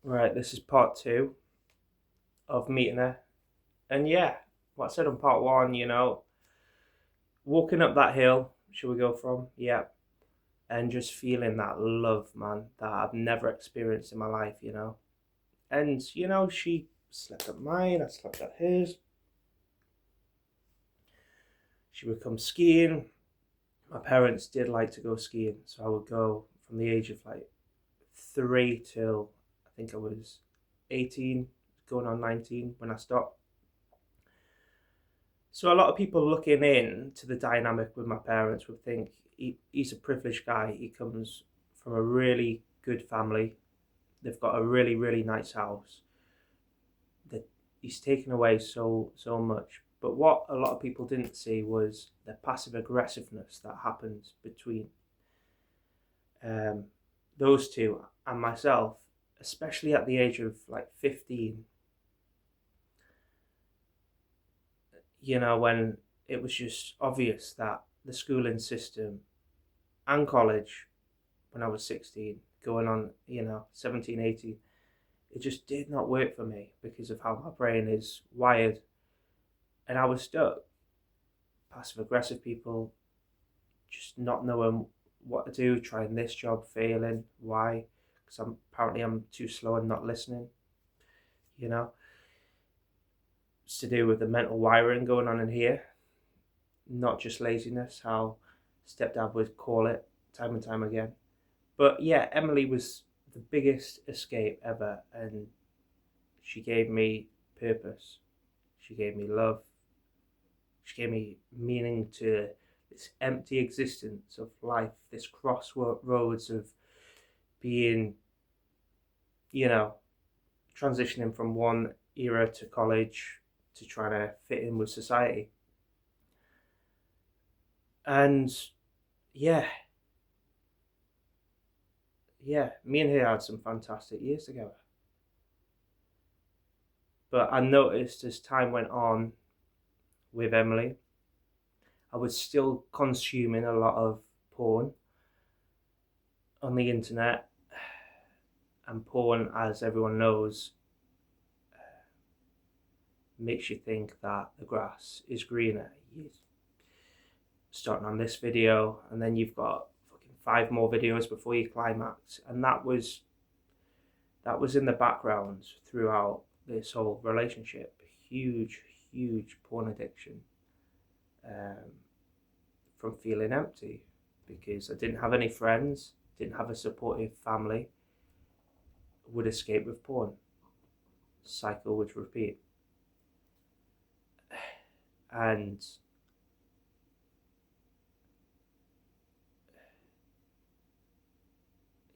Right, this is part two of meeting her. And yeah, what I said on part one, walking up that hill, should we go from? Yeah. And just feeling that love, man, that I've never experienced in my life. And, she slept at mine, I slept at hers. She would come skiing. My parents did like to go skiing, so I would go from the age of like 3 till I think I was 18, going on 19 when I stopped. So a lot of people looking in to the dynamic with my parents would think he's a privileged guy. He comes from a really good family. They've got a really, really nice house. That he's taken away so much. But what a lot of people didn't see was the passive aggressiveness that happens between um, those two and myself, especially at the age of like 15. When it was just obvious that the schooling system and college, when I was 16, going on, 17, 18, it just did not work for me because of how my brain is wired. And I was stuck. Passive aggressive people, just not knowing what to do, trying this job, failing. Why? Because I'm too slow and not listening. You know, it's to do with the mental wiring going on in here, not just laziness, how stepdad would call it time and time again. But yeah, Emily was the biggest escape ever, and she gave me purpose. She gave me love. She gave me meaning to this empty existence of life, this crossroads of being, you know, transitioning from one era to college to trying to fit in with society. And yeah, me and her had some fantastic years together. But I noticed as time went on with Emily, I was still consuming a lot of porn on the internet. And porn, as everyone knows, makes you think that the grass is greener. You're starting on this video, and then you've got fucking 5 more videos before you climax. And that was in the background throughout this whole relationship. Huge, huge porn addiction. From feeling empty because I didn't have any friends, didn't have a supportive family, would escape with porn. Cycle would repeat. And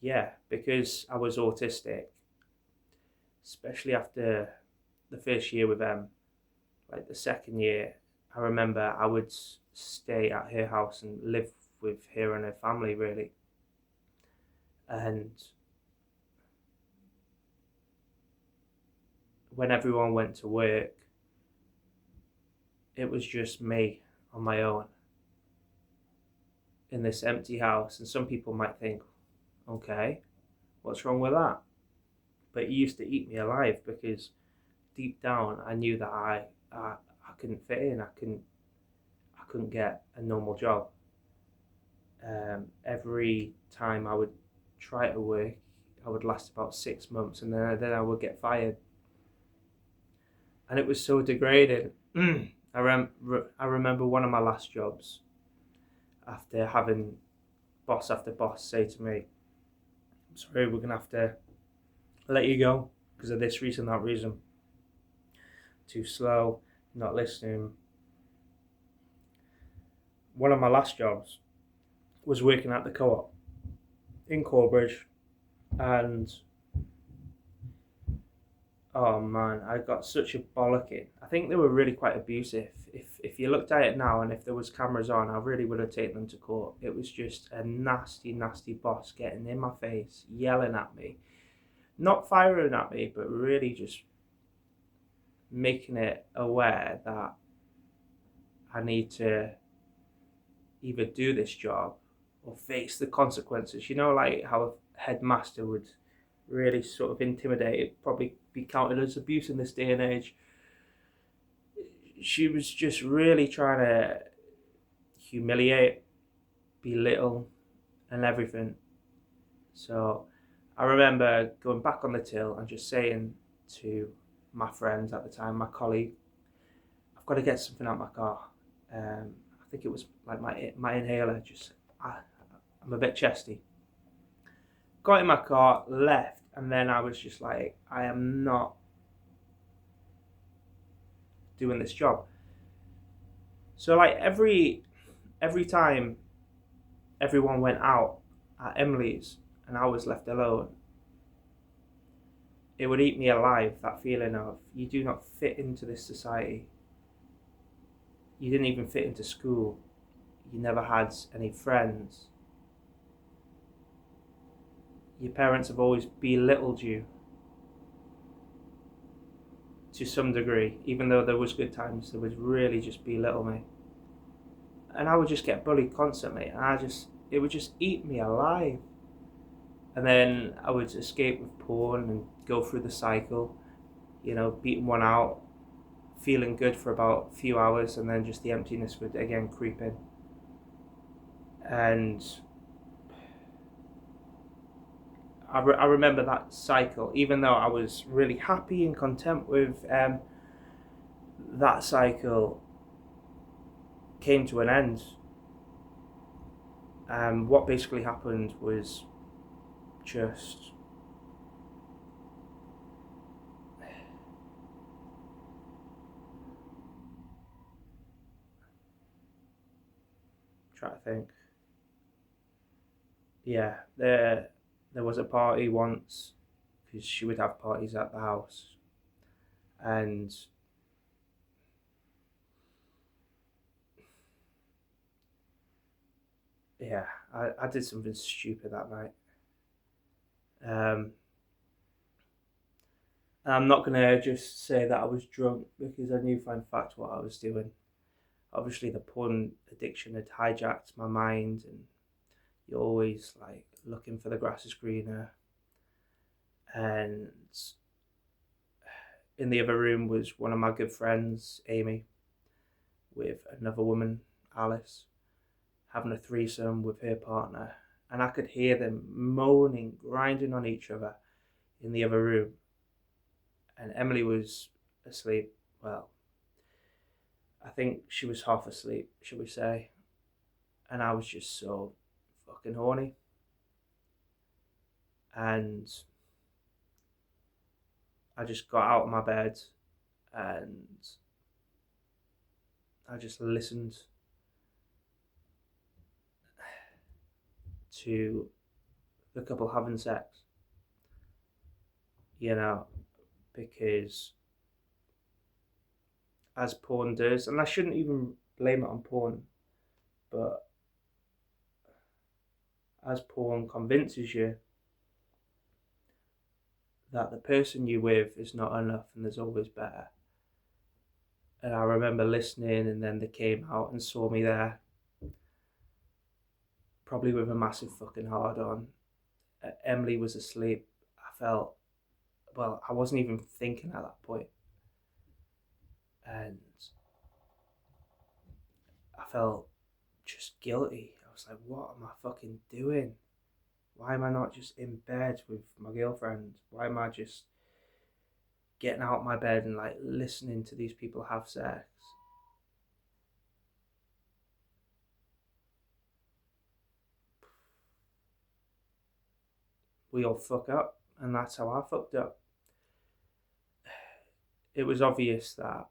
yeah, because I was autistic, especially after the first year with them, like the second year, I remember I would stay at her house and live with her and her family, really. And when everyone went to work, it was just me on my own in this empty house. And some people might think, okay, what's wrong with that? But it used to eat me alive because deep down I knew that I couldn't fit in. I couldn't get a normal job. Every time I would try to work, I would last about 6 months, and then I would get fired. And it was so degrading. I remember one of my last jobs, after having boss after boss say to me, "I'm sorry, we're gonna have to let you go because of this reason, that reason. Too slow, not listening." One of my last jobs was working at the co-op in Corbridge, and oh man, I got such a bollocking. I think they were really quite abusive. If you looked at it now, and if there was cameras on, I really would have taken them to court. It was just a nasty, nasty boss getting in my face, yelling at me, not firing at me, but really just making it aware that I need to either do this job or face the consequences. Like how a headmaster would really sort of intimidated, probably be counted as abuse in this day and age. She was just really trying to humiliate, belittle, and everything. So I remember going back on the till and just saying to my friends at the time, my colleague, I've got to get something out of my car. I think it was like my inhaler. I'm a bit chesty. Got in my car, left, and then I was just like, I am not doing this job. So like every time everyone went out at Emily's and I was left alone, it would eat me alive, that feeling of you do not fit into this society. You didn't even fit into school. You never had any friends. Your parents have always belittled you to some degree, even though there was good times, they would really just belittle me. And I would just get bullied constantly, and it would just eat me alive. And then I would escape with porn and go through the cycle, beating one out, feeling good for about a few hours, and then just the emptiness would again creep in. And I remember that cycle, even though I was really happy and content with that cycle, came to an end. What basically happened was just try to think. Yeah, there was a party once, because she would have parties at the house, and yeah, I did something stupid that night. I'm not gonna just say that I was drunk, because I knew for a fact what I was doing. Obviously, the porn addiction had hijacked my mind, and you're always like looking for the grass is greener. And in the other room was one of my good friends, Amy, with another woman, Alice, having a threesome with her partner. And I could hear them moaning, grinding on each other in the other room. And Emily was asleep. Well, I think she was half asleep, shall we say. And I was just so fucking horny. And I just got out of my bed and I just listened to the couple having sex, because as porn does, and I shouldn't even blame it on porn, but as porn convinces you that the person you're with is not enough and there's always better. And I remember listening, and then they came out and saw me there, probably with a massive fucking hard on. Emily was asleep. I wasn't even thinking at that point. And I felt just guilty. I was like, what am I fucking doing? Why am I not just in bed with my girlfriend? Why am I just getting out of my bed and like listening to these people have sex? We all fuck up, and that's how I fucked up. It was obvious that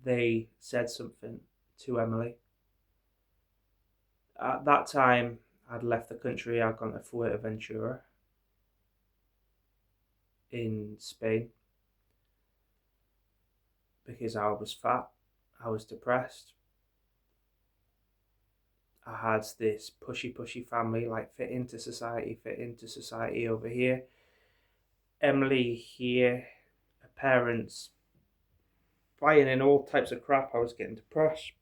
they said something to Emily. At that time, I'd left the country. I'd gone to Fuerteventura in Spain because I was fat, I was depressed. I had this pushy family, like fit into society over here. Emily here, her parents buying in all types of crap. I was getting depressed.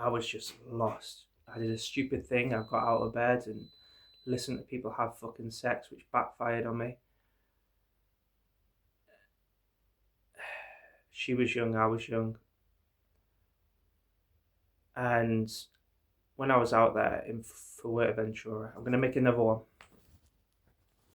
I was just lost. I did a stupid thing. I got out of bed and listened to people have fucking sex, which backfired on me. She was young, I was young. And when I was out there in Fuerteventura, I'm going to make another one.